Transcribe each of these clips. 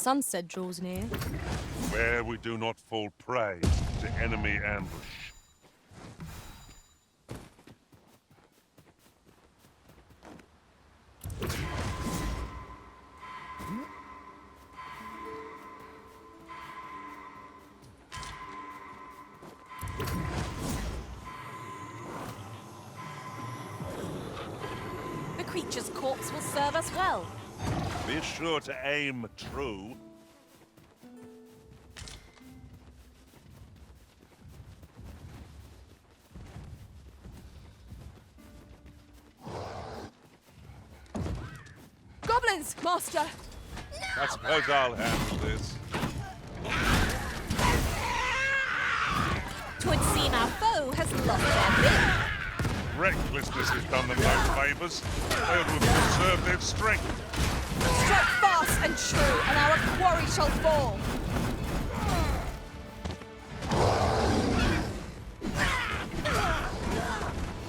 sunset draws near. Where we do not fall prey to enemy ambush. The creature's corpse will serve us well. Be sure to aim true. Goblins, master! I suppose I'll handle this. Twould seem our foe has lost their bit. Recklessness has done them no favours. Failed to preserve their strength. Strike fast and true, and our quarry shall fall.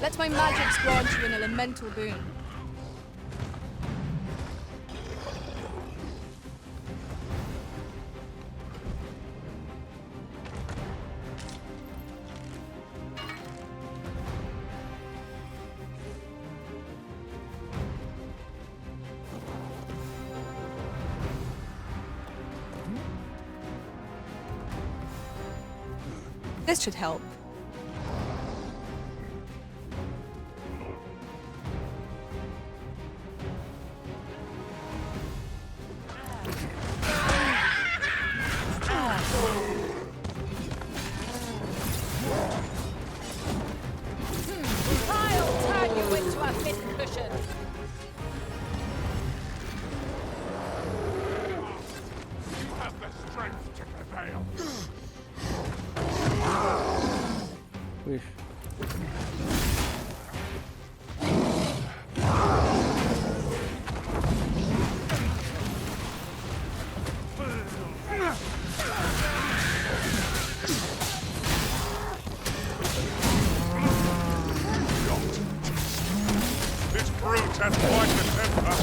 Let my magics grant you an elemental boon. This should help. I'll turn you into a pincushion. You have the strength to prevail. Uy. This brute has quite a temper.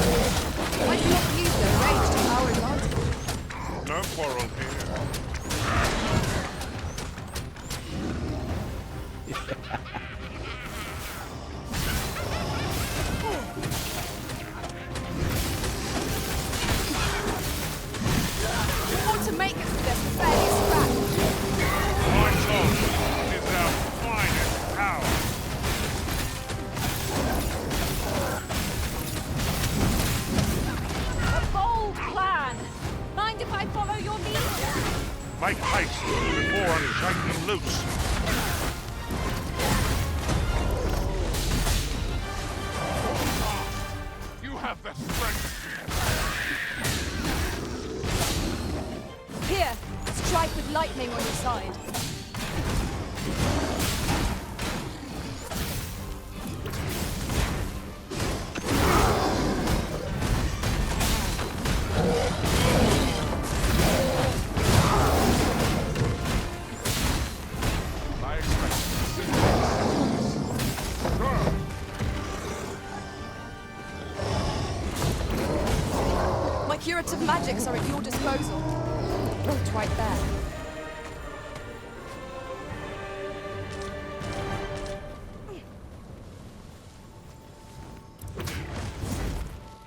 Why do you not use their rage to our advantage? No quarrel here. You ought to make us with this fairly scrap. My tongue is our finest power. A bold plan. Mind if I follow your lead? Make haste before I shake them loose. You have the strength. Here, strike with lightning on your side. I expect My curative magics are at your disposal. It's right there.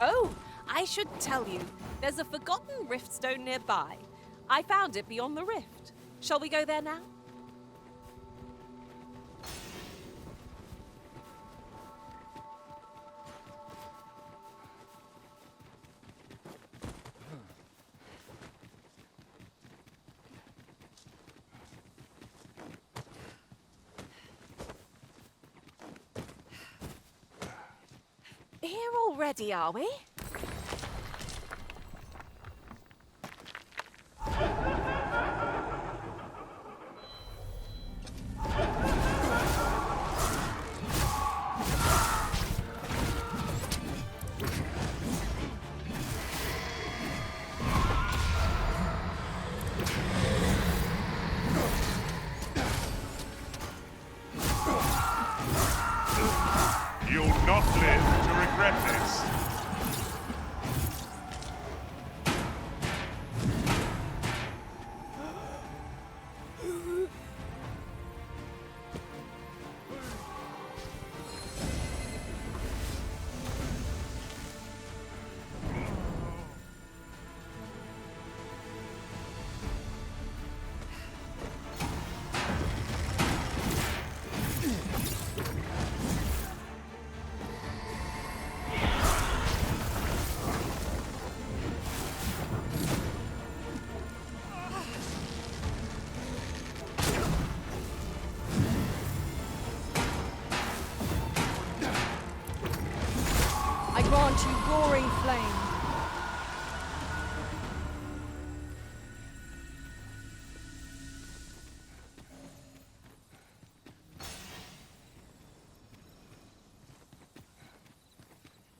Oh, I should tell you. There's a forgotten rift stone nearby. I found it beyond the rift. Shall we go there now? Here already, are we? You'll not live to regret this. grant you roaring flame.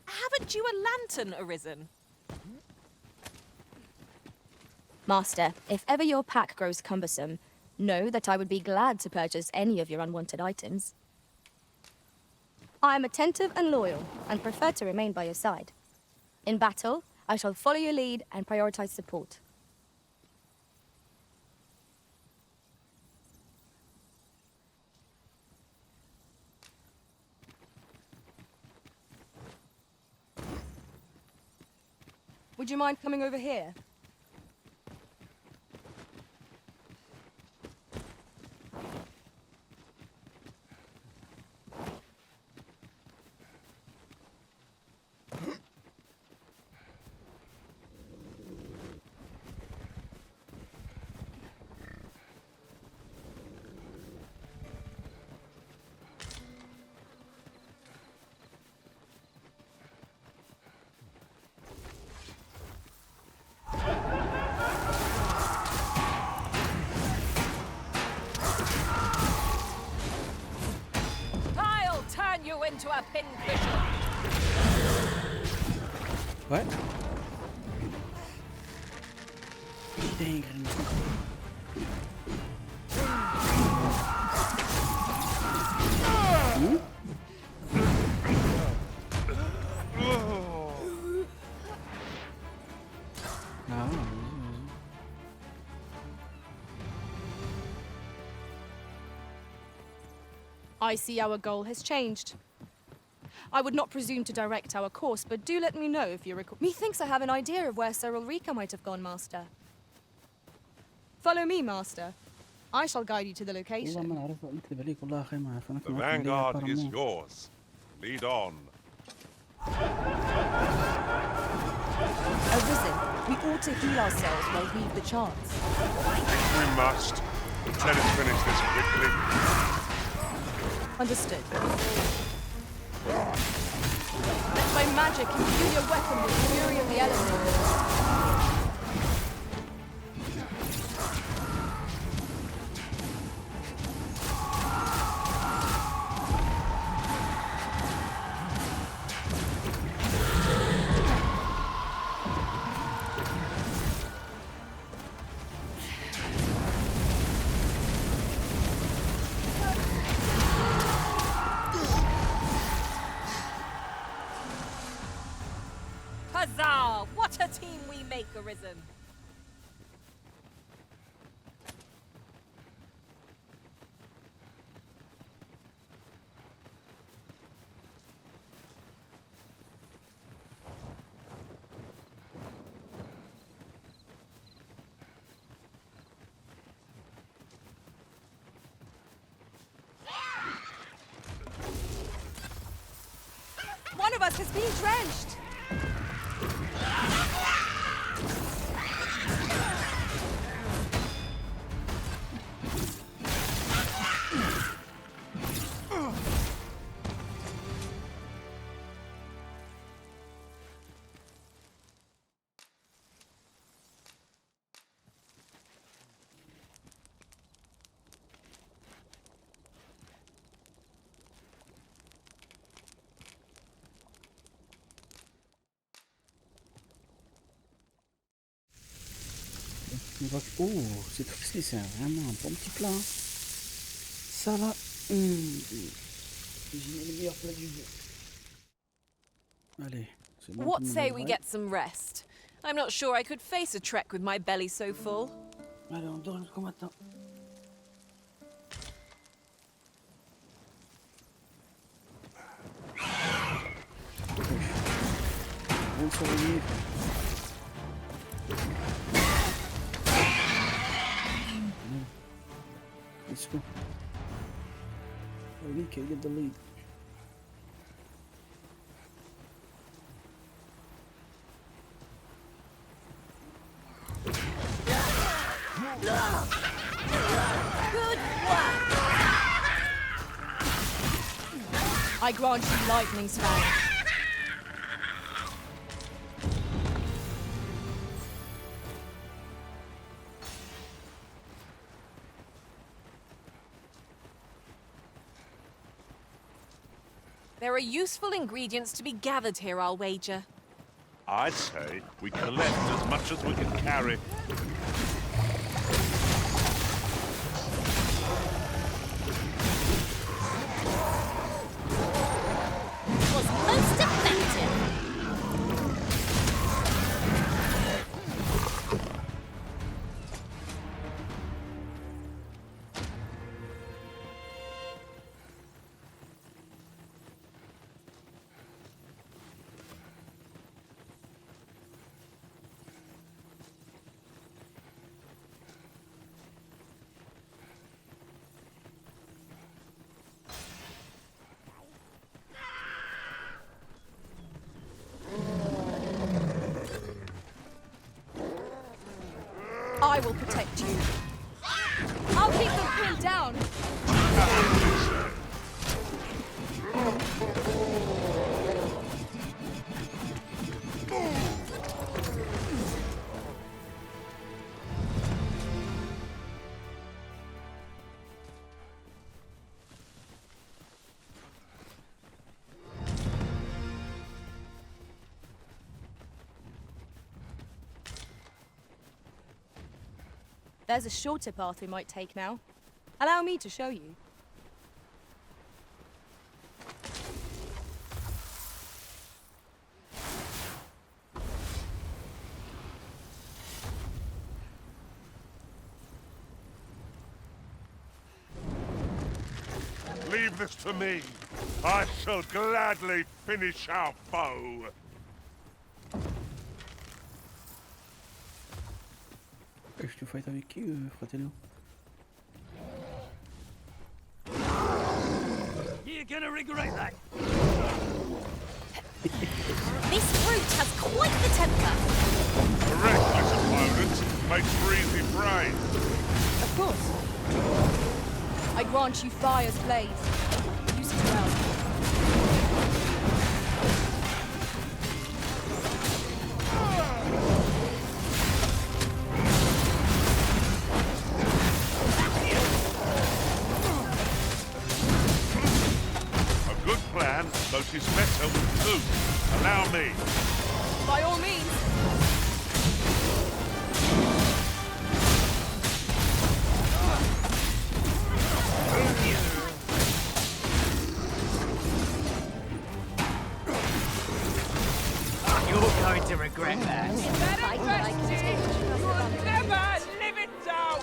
Haven't you a lantern arisen? Master, if ever your pack grows cumbersome, know that I would be glad to purchase any of your unwanted items. I am attentive and loyal, and prefer to remain by your side. In battle, I shall follow your lead and prioritize support. Would you mind coming over here? I'll turn you into a pincushion. What? Dang. I see our goal has changed. I would not presume to direct our course, but do let me know if you recall. Methinks I have an idea of where Sir Ulrika might have gone, Master. Follow me, Master. I shall guide you to the والله location. ما نعرف مثل بالك والله أخي ما أعرف أنا The vanguard is yours. Lead on. Arisen, we ought to heal ourselves while we've the chance. We must. Let us finish this quickly. Understood. Let my magic imbue your weapon with the fury of the elements. Huzzah! What a team we make, Arisen. One of us has been drenched. Oh, cette fois-ci, c'est vraiment un bon petit plat. Ça là, j'ai le meilleur plat du jeu. Allez, c'est bon. What say we get some rest? I'm not sure I could face a trek with my belly so full. Allez, on dort jusqu'au matin. On se réunit. Let's go. We can get the lead. Good work! I grant you lightning span. There are useful ingredients to be gathered here, I'll wager. I'd say we collect as much as we can carry. Was most effective. I will protect you. I'll keep them pinned down. There's a shorter path we might take now. Allow me to show you. Leave this to me. I shall gladly finish our foe. Je te fight avec qui, fratello? You're gonna regret that. This fruit has quite the temper. A reckless opponent makes for easy prey. Of course. I grant you fire's blaze. Use it well. Though she's better with two. Allow me. By all means. You're going to regret that. You'll never live it down!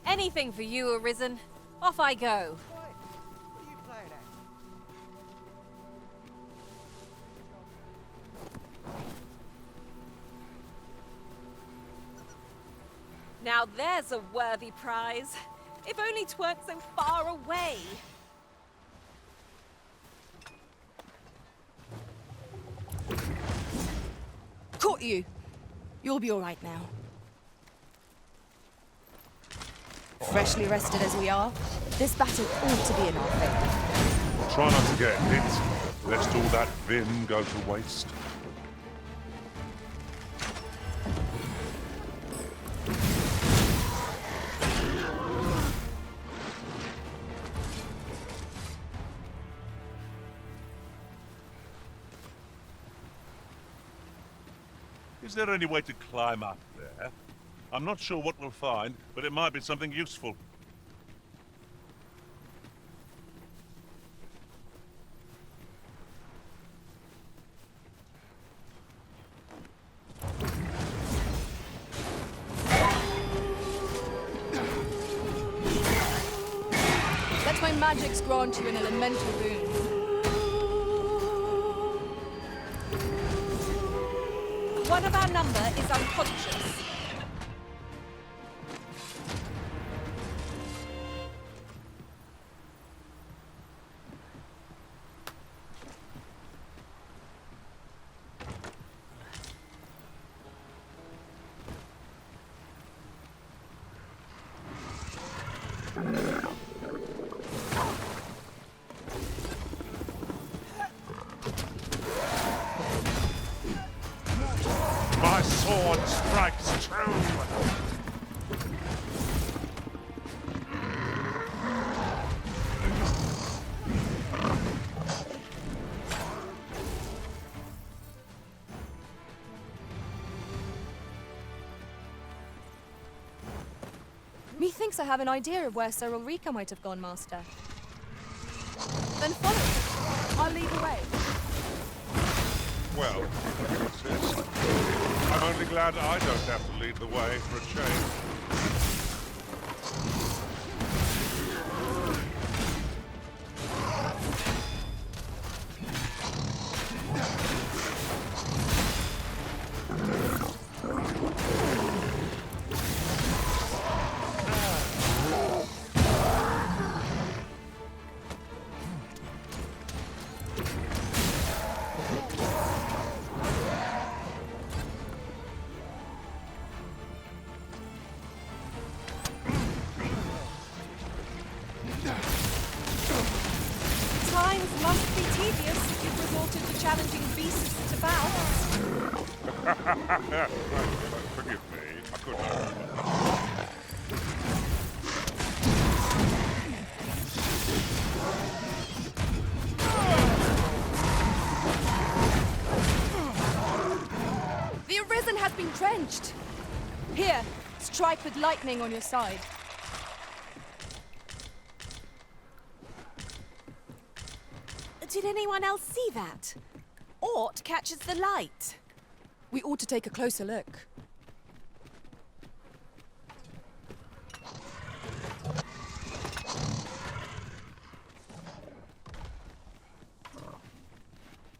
Anything for you, Arisen. Off I go. Now there's a worthy prize. If only 'tweren't so far away. Caught you. You'll be all right now. Freshly rested as we are, this battle ought to be in our favour. Try not to get hit, lest all that vim go to waste. Is there any way to climb up there? I'm not sure what we'll find, but it might be something useful. Let my magics grant you an elemental boon. One of our number is unconscious. My sword strikes true! Methinks I have an idea of where Sir Ulrika might have gone, Master. Then follow me. I'll lead the way. Well, if you insist. I'm only glad I don't have to lead the way for a change. Times must be tedious if you've resorted to challenging beasts to bounce. Forgive me, I couldn't. The Arisen has been drenched. Here, strike with lightning on your side. Did anyone else see that? Aught catches the light. We ought to take a closer look.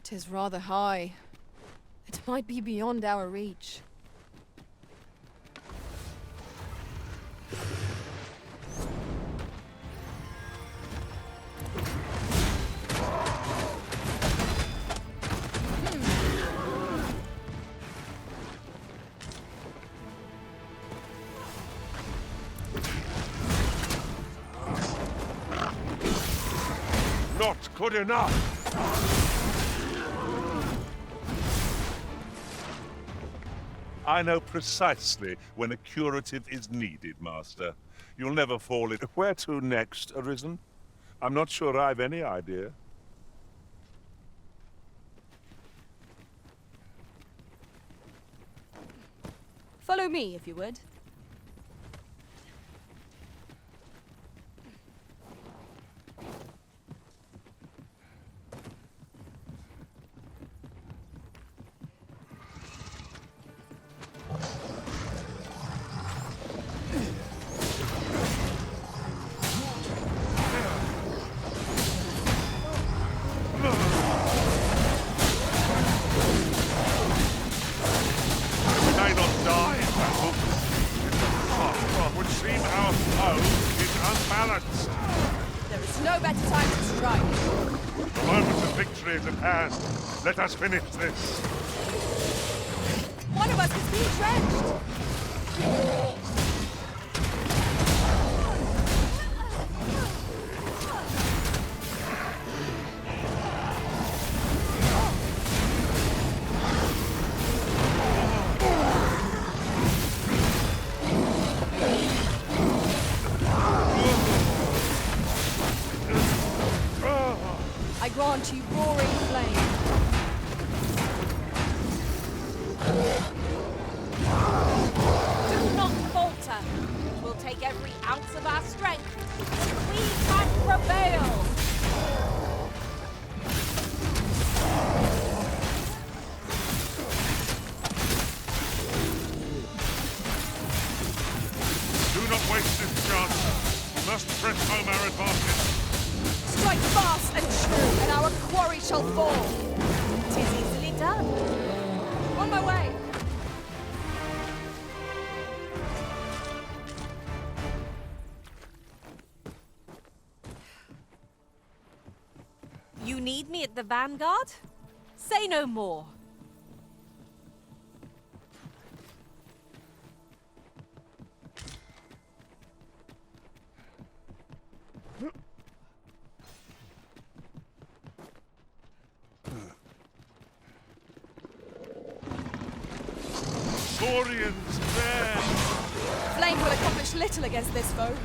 Tis rather high. It might be beyond our reach. Not good enough! I know precisely when a curative is needed, Master. You'll never fall in. Where to next, Arisen? I'm not sure I've any idea. Follow me, if you would. Let us finish this. One of us is being drenched. I grant you roaring flame. Do not falter. It will take every ounce of our strength. But we can prevail. Do not waste this chance. We must press home our advantage. Strike fast and true, and our quarry shall fall. 'Tis easily done. On my way. You need me at the vanguard? Say no more. Saurians there! Flame will accomplish little against this foe.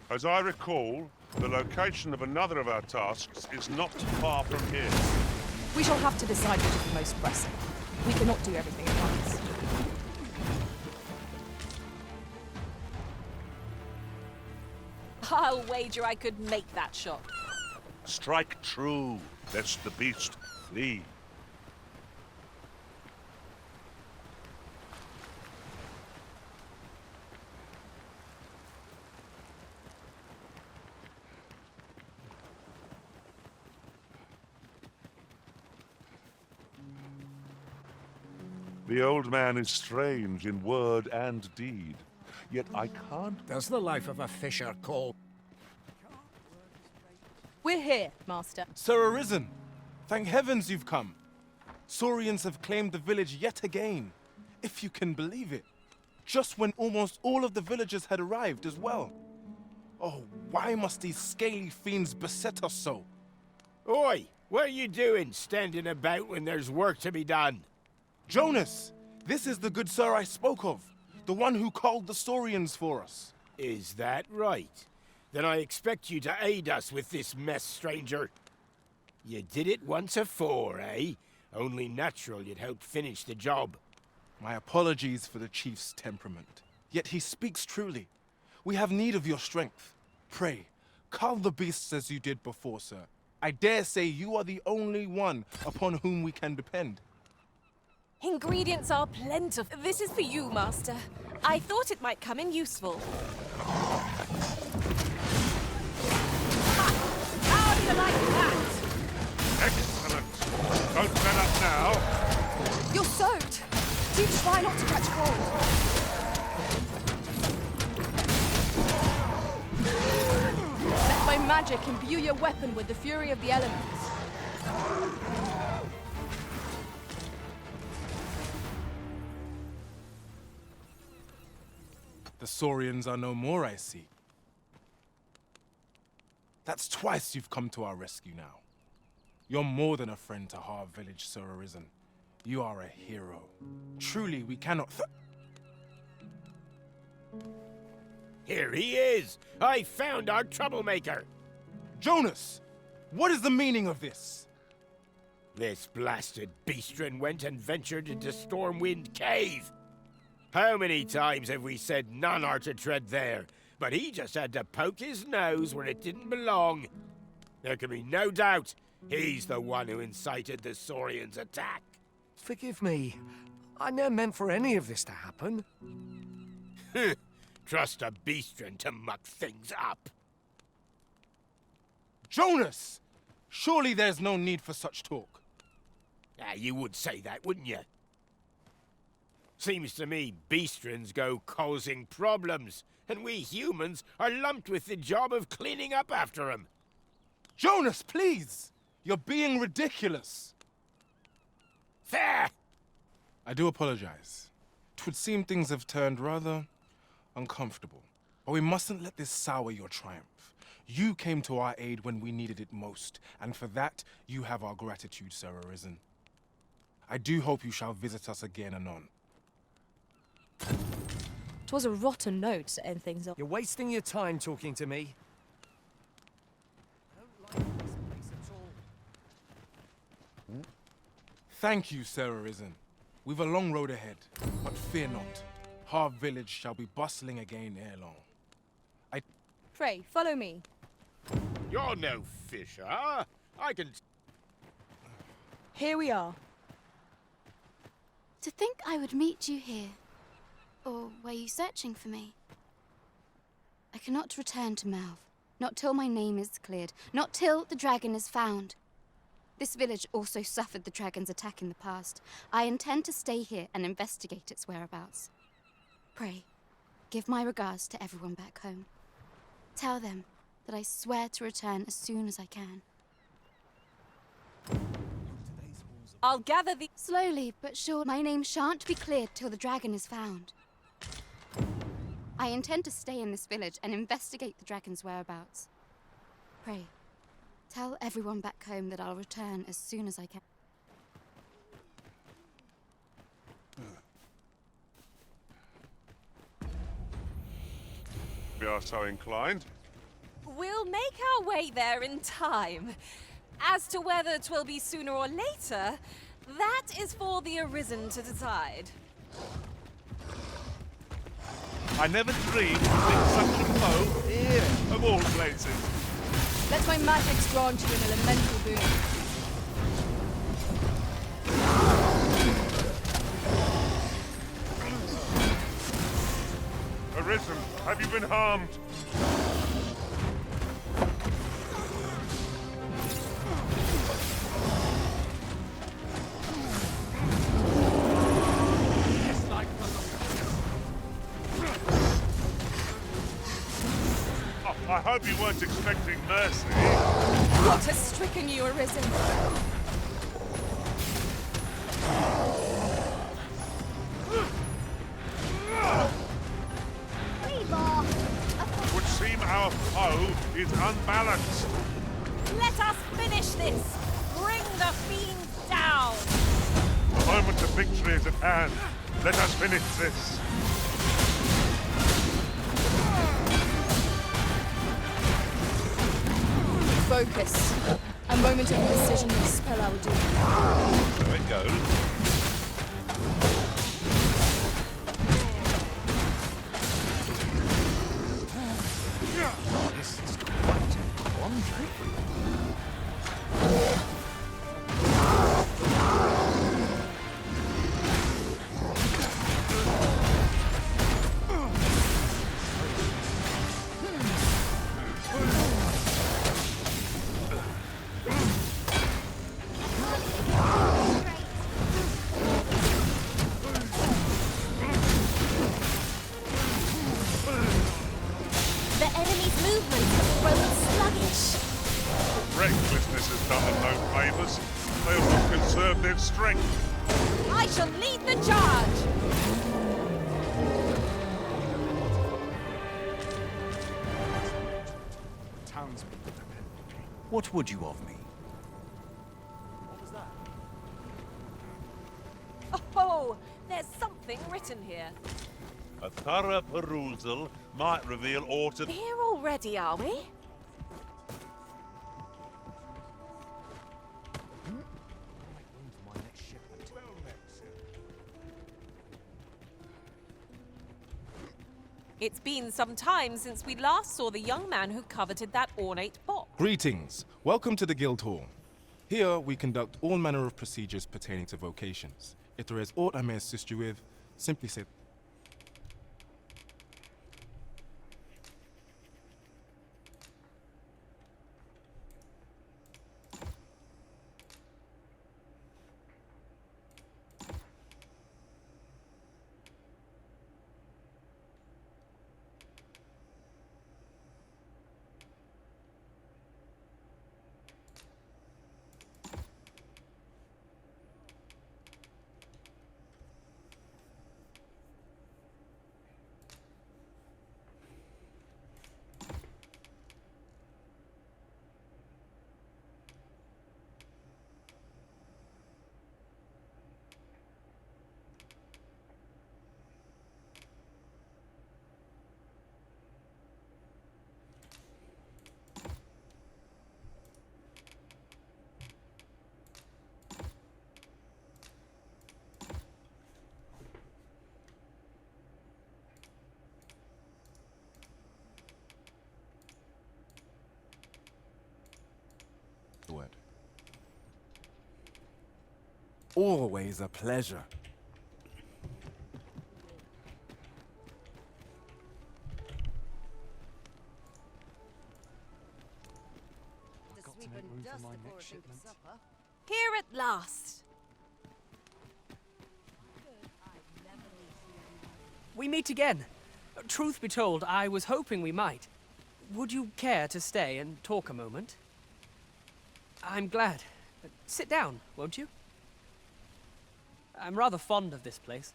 As I recall, the location of another of our tasks is not far from here. We shall have to decide which is the most pressing. We cannot do everything at once. I'll wager I could make that shot. Strike true, lest the beast flee. The old man is strange in word and deed, yet I can't... Does the life of a fisher call? We're here, Master. Sir Arisen, thank heavens you've come. Saurians have claimed the village yet again, if you can believe it. Just when almost all of the villagers had arrived as well. Oh, why must these scaly fiends beset us so? Oi! What are you doing, standing about when there's work to be done? Jonas, this is the good sir I spoke of, the one who called the Saurians for us. Is that right? Then I expect you to aid us with this mess, stranger. You did it once afore, eh? Only natural you'd help finish the job. My apologies for the chief's temperament. Yet he speaks truly. We have need of your strength. Pray, cull the beasts as you did before, sir. I dare say you are the only one upon whom we can depend. Ingredients are plentiful. This is for you, Master. I thought it might come in useful. How do you like that? Excellent! Don't let up now! You're soaked! Do try not to catch cold. Let my magic imbue your weapon with the fury of the elements. The Saurians are no more, I see. That's twice you've come to our rescue now. You're more than a friend to Har Village, Sir Arisen. You are a hero. Truly, we cannot Here he is! I found our troublemaker! Jonas! What is the meaning of this? This blasted beastren went and ventured into Stormwind Cave. How many times have we said none are to tread there? But he just had to poke his nose where it didn't belong. There can be no doubt he's the one who incited the Saurians' attack. Forgive me. I never meant for any of this to happen. Trust a beastren to muck things up. Jonas! Surely there's no need for such talk. You would say that, wouldn't you? Seems to me beastrens go causing problems, and we humans are lumped with the job of cleaning up after 'em. Jonas, please! You're being ridiculous. Fair! I do apologize. 'Twould seem things have turned rather uncomfortable. But we mustn't let this sour your triumph. You came to our aid when we needed it most, and for that, you have our gratitude, Sir Arisen. I do hope you shall visit us again anon. 'Twas a rotten note to end things off. You're wasting your time talking to me. I don't like this place at all. Thank you, Sir Arisen. We've a long road ahead, but fear not. Har Village shall be bustling again ere long. Pray, follow me. You're no fisher. I can... Here we are. To think I would meet you here. Or were you searching for me? I cannot return to Malv. Not till my name is cleared. Not till the dragon is found. This village also suffered the dragon's attack in the past. I intend to stay here and investigate its whereabouts. Pray, give my regards to everyone back home. Tell them that I swear to return as soon as I can. I'll gather the... Slowly but sure, my name shan't be cleared till the dragon is found. I intend to stay in this village and investigate the dragon's whereabouts. Pray, tell everyone back home that I'll return as soon as I can. We are so inclined. We'll make our way there in time. As to whether 'twill be sooner or later, that is for the Arisen to decide. I never dreamed of such a foe here, of all places. Let my magics grant you an elemental boon. Arisen, have you been harmed? Oh, I hope you weren't expecting mercy. What has stricken you, Arisen? Would seem our foe is unbalanced. Let us finish this! Bring the fiend down! The moment of victory is at hand. Let us finish this. Focus. A moment of precision will spell our doom. There it goes. This is quite a quandary. The enemy's movements have grown sluggish. Recklessness has done them no favours. They ought to conserve their strength. I shall lead the charge! Townsman. What would you of me? Oh, there's something written here. A thorough perusal might reveal aught of... Here already, are we? It's been some time since we last saw the young man who coveted that ornate box. Greetings. Welcome to the Guild Hall. Here we conduct all manner of procedures pertaining to vocations. If there is aught I may assist you with, simply say... word. Always a pleasure. Here at last. We meet again. Truth be told, I was hoping we might. Would you care to stay and talk a moment? I'm glad. Sit down, won't you? I'm rather fond of this place.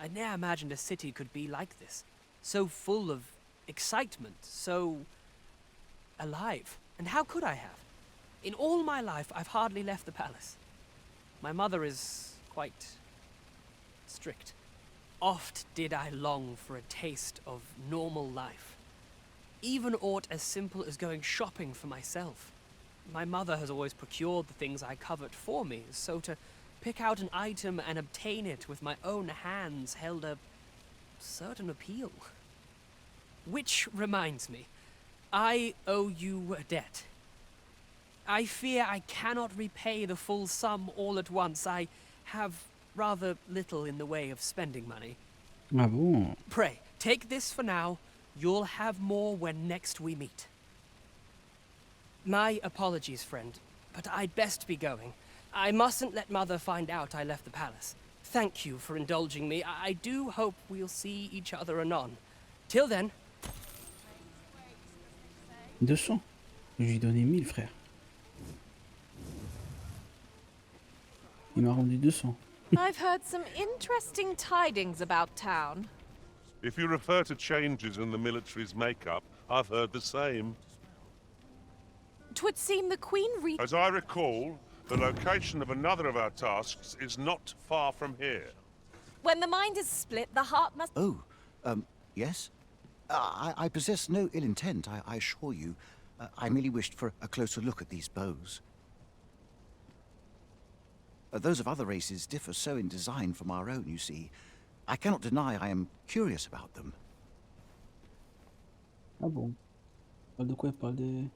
I ne'er imagined a city could be like this. So full of excitement, so alive. And how could I have? In all my life, I've hardly left the palace. My mother is quite strict. Oft did I long for a taste of normal life. even aught as simple as going shopping for myself. My mother has always procured the things I covet for me, so to pick out an item and obtain it with my own hands held a certain appeal. Which reminds me, I owe you a debt. I fear I cannot repay the full sum all at once. I have rather little in the way of spending money. Ah bon? Pray, take this for now. You'll have more when next we meet. My apologies, friend, but I'd best be going. I mustn't let Mother find out I left the palace. Thank you for indulging me. I do hope we'll see each other anon. Till then. 200. Je lui ai donné 1000, frère. Il m'a rendu 200. I've heard some interesting tidings about town. If you refer to changes in the military's makeup, I've heard the same. 'Twould seem the Queen As I recall, the location of another of our tasks is not far from here. When the mind is split, the heart must... Oh, yes? I possess no ill intent, I assure you. I merely wished for a closer look at these bows. Those of other races differ so in design from our own, you see. I cannot deny I am curious about them. Ah bon? Parle de quoi? Il parle de...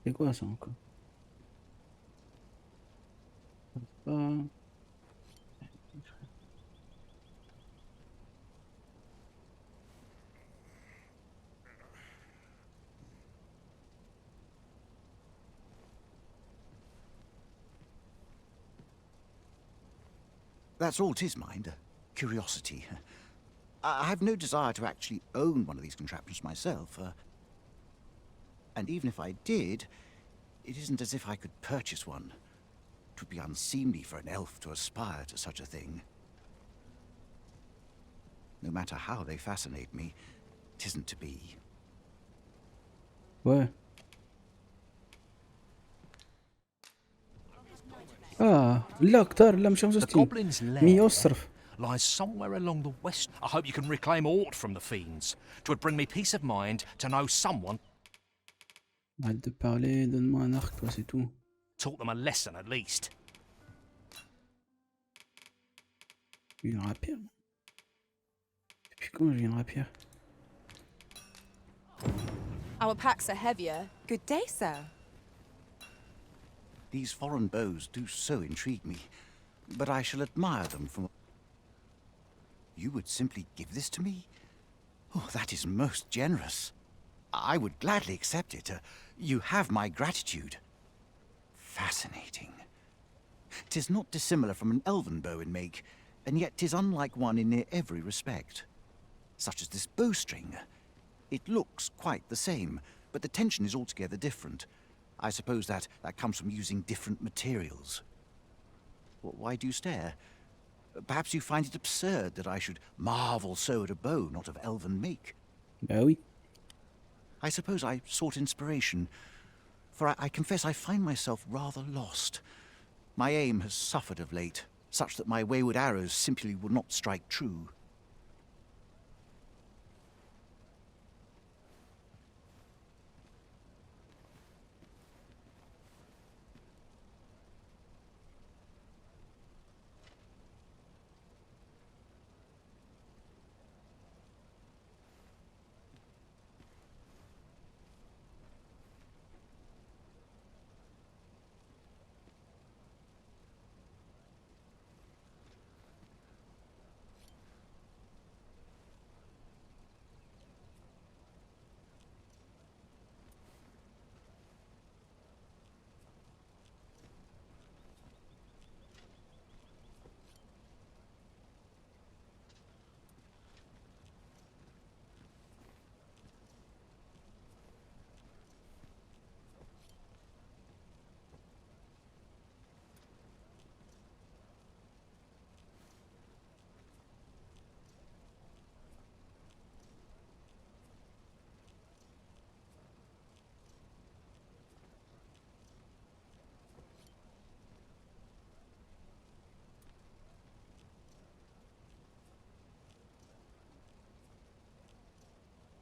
C'est quoi ça encore? Pas... That's all 'tis, mind. Curiosity. I have no desire to actually own one of these contraptions myself. And even if I did, it isn't as if I could purchase one. It would be unseemly for an elf to aspire to such a thing. No matter how they fascinate me, it isn't to be. Ouais. لا كتار لا مش 65 100 والصرف. Lies somewhere along the west. I hope you can reclaim aught from the fiends. 'Twould bring me peace of mind to know someone. Arrête de parler, donne-moi un arc, toi, c'est tout. Taught them a lesson at least. J'ai une rapière. Depuis quand j'ai une rapière? Our packs are heavier. Good day, sir. These foreign bows do so intrigue me, but I shall admire them from... You would simply give this to me? Oh, that is most generous. I would gladly accept it. You have my gratitude. Fascinating. 'Tis not dissimilar from an elven bow in make, and yet 'tis unlike one in near every respect. Such as this bowstring. It looks quite the same, but the tension is altogether different. I suppose that comes from using different materials. Why do you stare? Perhaps you find it absurd that I should marvel so at a bow not of elven make. Bah oui. I suppose I sought inspiration, for I confess I find myself rather lost. My aim has suffered of late, such that my wayward arrows simply will not strike true.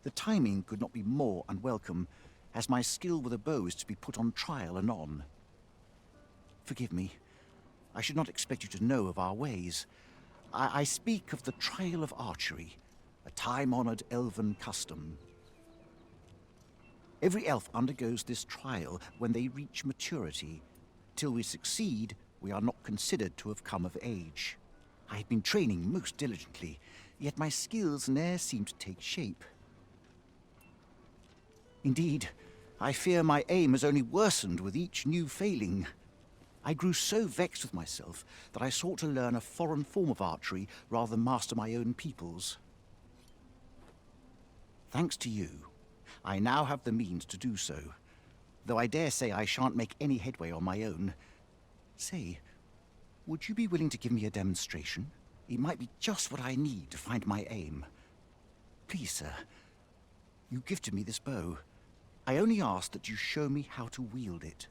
The timing could not be more unwelcome, as my skill with a bow is to be put on trial anon. Forgive me. I should not expect you to know of our ways. I speak of the trial of archery, a time-honored elven custom. Every elf undergoes this trial when they reach maturity. Till we succeed, we are not considered to have come of age. I have been training most diligently, yet my skills ne'er seem to take shape. Indeed, I fear my aim has only worsened with each new failing. I grew so vexed with myself that I sought to learn a foreign form of archery rather than master my own people's. Thanks to you, I now have the means to do so, though I dare say I shan't make any headway on my own. Say, would you be willing to give me a demonstration? It might be just what I need to find my aim. Please, sir, you gifted me this bow. I only ask that you show me how to wield it.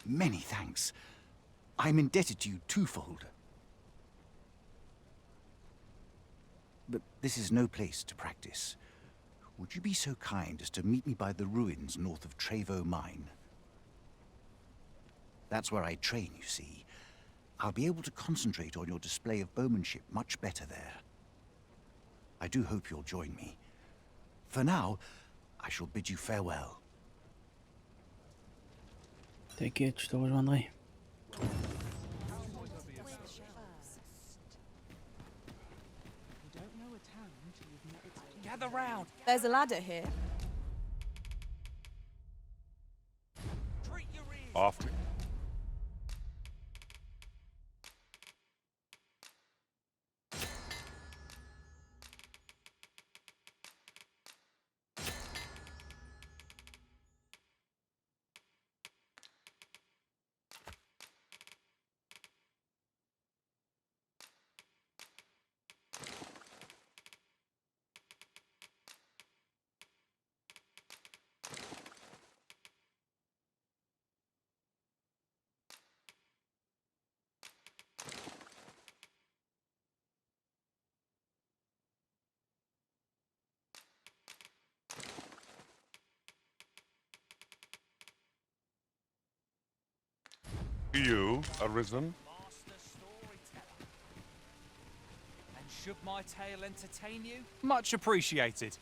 Many thanks. I'm indebted to you twofold. But this is no place to practice. Would you be so kind as to meet me by the ruins north of Trevo Mine? That's where I train, you see. I'll be able to concentrate on your display of bowmanship much better there. I do hope you'll join me. For now, I shall bid you farewell. T'inquiète, je te rejoindrai. Gather round. There's a ladder here. After. You arisen? And should my tale entertain you? Much appreciated.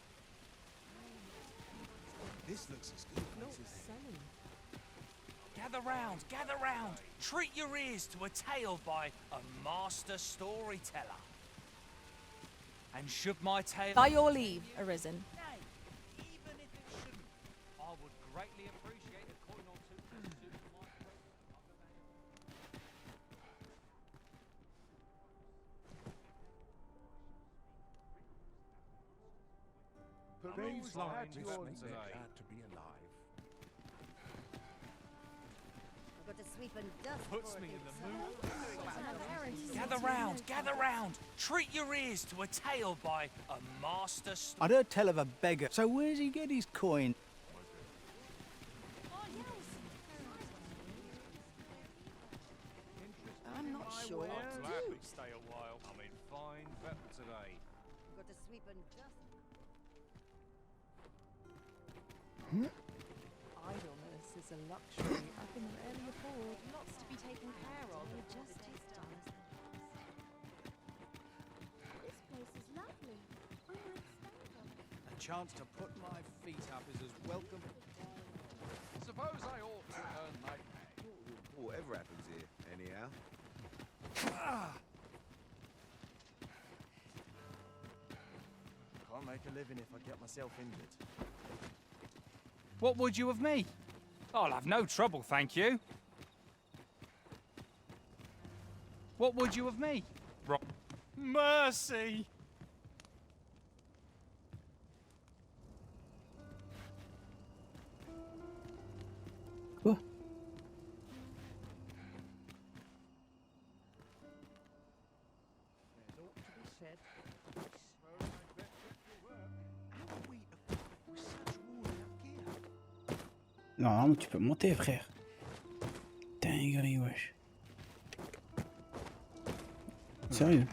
This looks as good. Gather round, gather round. Treat your ears to a tale by a master storyteller. And should my tale... By your leave, Arisen. Nay, even if it shouldn't, I would greatly appreciate a coin or two to suit my Parade's glad to be alive. Got to sweep and dust. Puts me in the mood. Gather round, gather round. Treat your ears to a tale by a master I'd heard tell of a beggar. So where's he get his coin? I'm not sure. I'd gladly stay a while. I'm in fine fettle today. Got to sweep and dust. Idleness is a luxury I can rarely afford. Lots to be taken care of. It just takes time. This place is lovely. We might stay here. A chance to put my feet up is as welcome. Suppose I ought to earn my pay. Whatever happens here, anyhow. Can't make a living if I get myself injured. What would you of me? I'll have no trouble, thank you. What would you of me? Mercy! Quoi? Non, mais tu peux monter, frère. Dinguerie, wesh. Sérieux?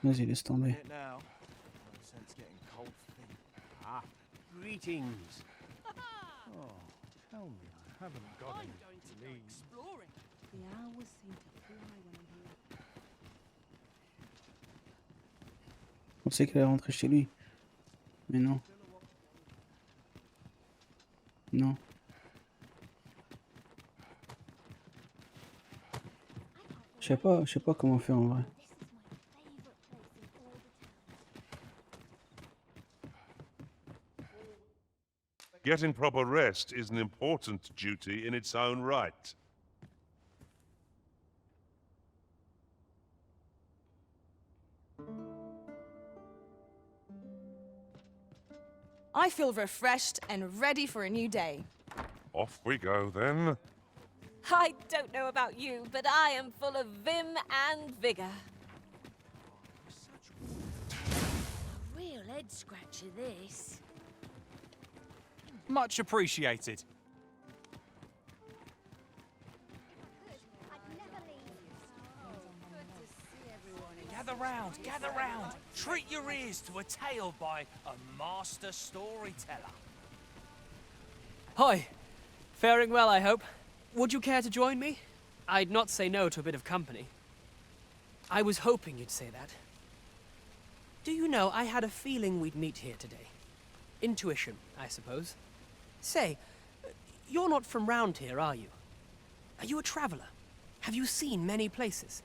Vas-y, laisse tomber. It now. No sense getting cold feet. Ah, greetings. Oh, tell me I haven't got any leave. Exploring. The hours seem to fly when I'm here. On sait qu'elle est rentrée chez lui. Mais non. Non. Je sais pas comment faire en vrai. Getting proper rest is an important duty in its own right. I feel refreshed and ready for a new day. Off we go then. I don't know about you, but I am full of vim and vigor. A real head scratcher, this. Much appreciated. Gather round. Treat your ears to a tale by a master storyteller. Hi. Faring well, I hope. Would you care to join me? I'd not say no to a bit of company. I was hoping you'd say that. Do you know, I had a feeling we'd meet here today. Intuition, I suppose. Say, you're not from round here, are you? Are you a traveler? Have you seen many places?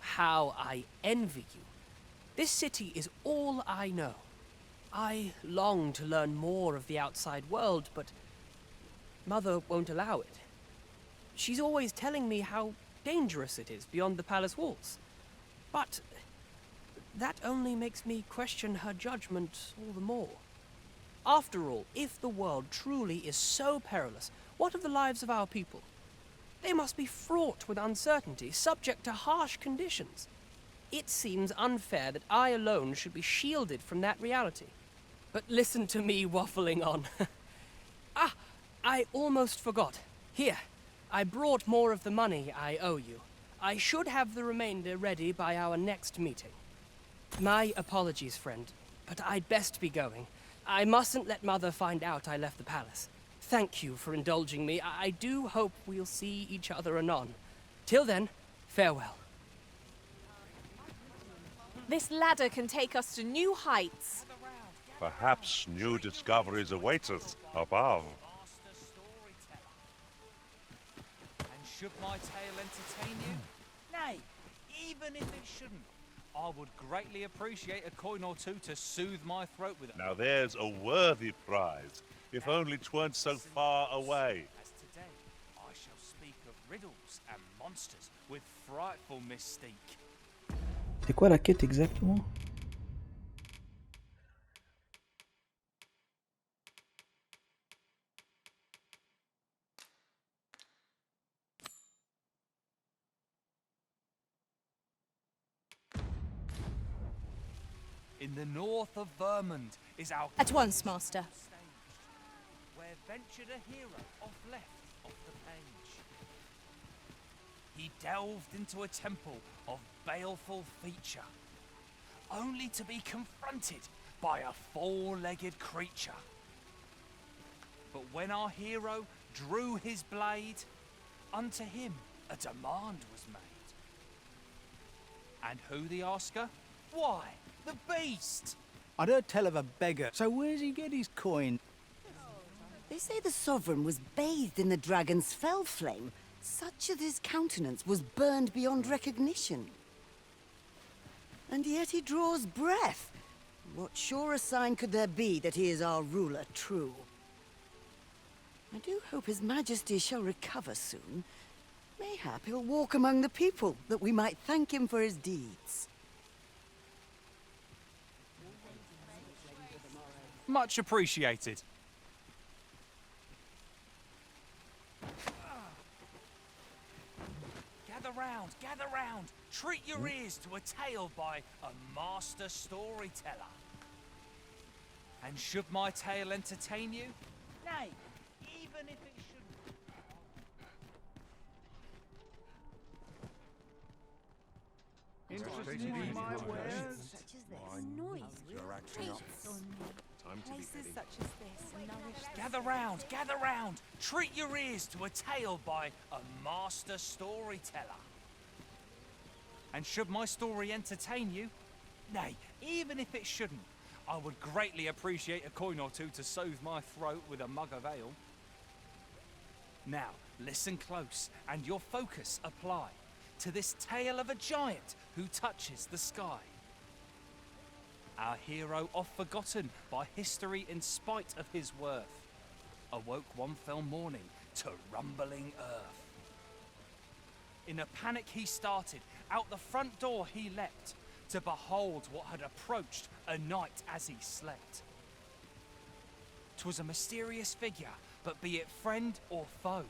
How I envy you. This city is all I know. I long to learn more of the outside world, but Mother won't allow it. She's always telling me how dangerous it is beyond the palace walls. But that only makes me question her judgment all the more. After all, if the world truly is so perilous, what of the lives of our people? They must be fraught with uncertainty, subject to harsh conditions. It seems unfair that I alone should be shielded from that reality. But listen to me waffling on. I almost forgot. Here, I brought more of the money I owe you. I should have the remainder ready by our next meeting. My apologies, friend, but I'd best be going. I mustn't let Mother find out I left the palace. Thank you for indulging me. I do hope we'll see each other anon. Till then, farewell. This ladder can take us to new heights. Perhaps new discoveries await us above. And should my tale entertain you? Nay, even if it shouldn't, I would greatly appreciate a coin or two to soothe my throat with. Now there's a worthy prize, if only 'tweren't so far away. As today, I shall speak of riddles and monsters with frightful mystique. C'est quoi la quête exactement? In the north of Vermund is our At once, Master. where ventured a hero off left off the page. He delved into a temple of baleful feature, only to be confronted by a four-legged creature. But when our hero drew his blade, unto him a demand was made. And who the asker? Why, the beast! I'd heard tell of a beggar, so where's he get his coin? They say the sovereign was bathed in the dragon's fell flame, such that his countenance was burned beyond recognition. And yet he draws breath. What surer sign could there be that he is our ruler true? I do hope his majesty shall recover soon. Mayhap he'll walk among the people, that we might thank him for his deeds. Much appreciated. Gather round. Treat your ears to a tale by a master storyteller. And should my tale entertain you? Nay, even if it shouldn't. my words. Such as this. Noise. Places such as this nourish Gather round! Treat your ears to a tale by a master storyteller. And should my story entertain you, nay, even if it shouldn't, I would greatly appreciate a coin or two to soothe my throat with a mug of ale. Now, listen close and your focus apply to this tale of a giant who touches the sky. Our hero, oft forgotten by history in spite of his worth, awoke one fell morning to rumbling earth. In a panic he started, out the front door he leapt, to behold what had approached a night as he slept. 'Twas a mysterious figure, but be it friend or foe,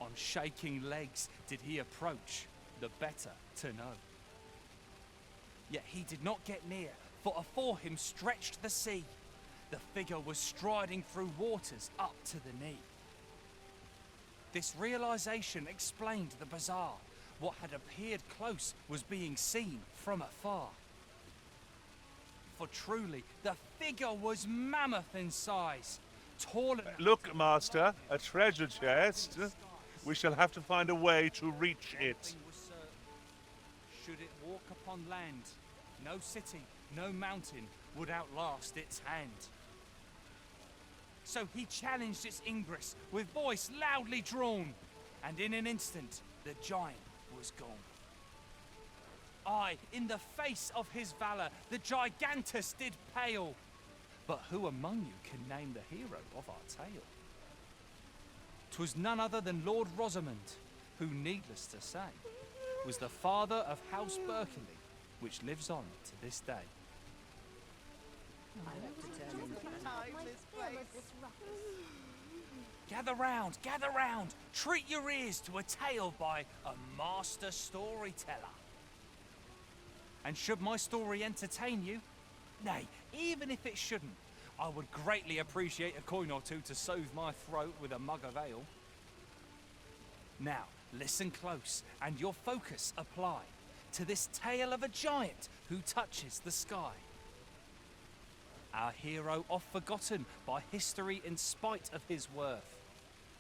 on shaking legs did he approach, the better to know. Yet he did not get near, for afore him stretched the sea. The figure was striding through waters up to the knee. This realization explained the bizarre. What had appeared close was being seen from afar. For truly, the figure was mammoth in size, tall enough. Look, Master, a treasure chest. We shall have to find a way to reach it. Should it walk upon land, no city, no mountain would outlast its hand. So he challenged its ingress with voice loudly drawn, and in an instant the giant was gone. Aye, in the face of his valor, the gigantus did pale. But who among you can name the hero of our tale? 'Twas none other than Lord Rosamond, who, needless to say, was the father of House Berkeley, which lives on to this day. Gather round, treat your ears to a tale by a master storyteller. And should my story entertain you, nay, even if it shouldn't, I would greatly appreciate a coin or two to soothe my throat with a mug of ale. Now, listen close and your focus apply to this tale of a giant who touches the sky. Our hero, oft forgotten by history in spite of his worth,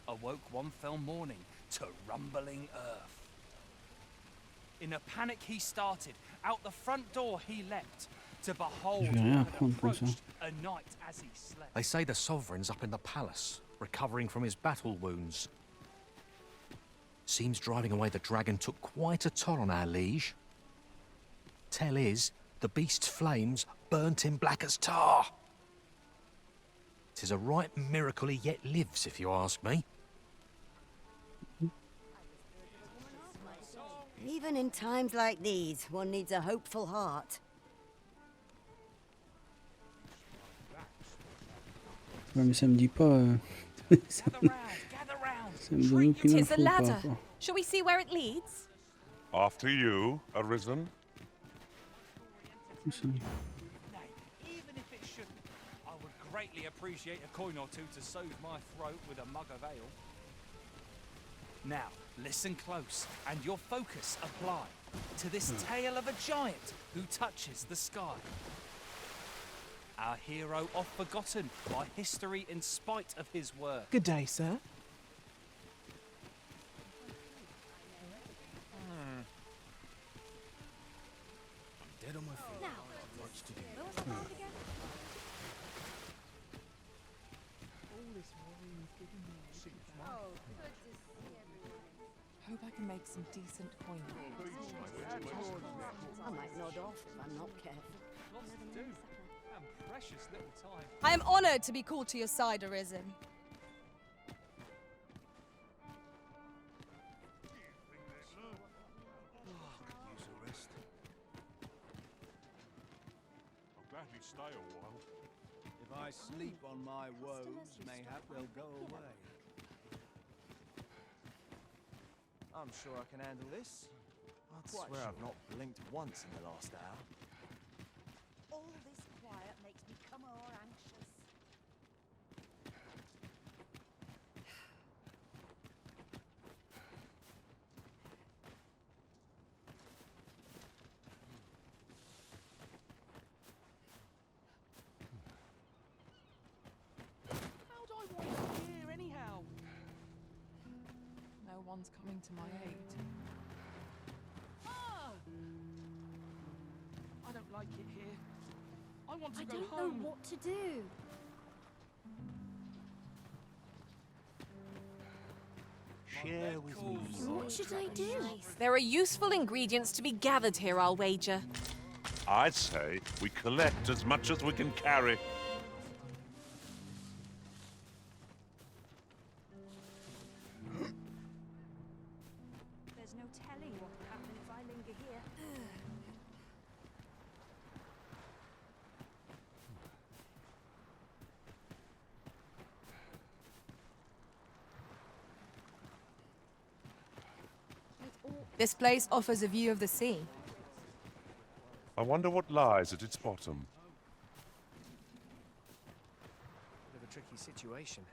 awoke one fell morning to rumbling earth. In a panic he started, out the front door he leapt, to behold Je vais rien what had apprendre comme ça. approached a night as he slept. They say the sovereign's up in the palace, recovering from his battle wounds. Seems driving away the dragon took quite a toll on our liege. Tell is, the beast's flames burnt him black as tar. 'Tis a right miracle he yet lives, if you ask me. Even in times like these, one needs a hopeful heart. Ouais, mais ça me dit pas. Ça me donne aucune Tis a info par ladder. rapport. Shall we see where it leads? After you, Arisen. Even if it shouldn't, I would greatly appreciate a coin or two to soothe my throat with a mug of ale. Now, listen close and your focus apply to this tale of a giant who touches the sky. Our hero, oft forgotten by history in spite of his worth. Good day, sir. Dead on my feet. Much to do. Hope I can make some decent coin. I might nod off if I'm not careful. Lots to do, and precious little time. I am honored to be called to your side, Arisen. I'll gladly stay a while. If I sleep on my woes, mayhap they'll go away. I'm sure I can handle this. I'd swear I've not blinked once in the last hour. All this quiet makes me come o'er anxious. one's coming to my aid. I don't like it here. I want to I go don't home. know what to do. Share with me. What should I do? There are useful ingredients to be gathered here, I'll wager. I'd say we collect as much as we can carry. There's no telling what will happen if I linger here. This place offers a view of the sea. I wonder what lies at its bottom. Bit of a tricky situation.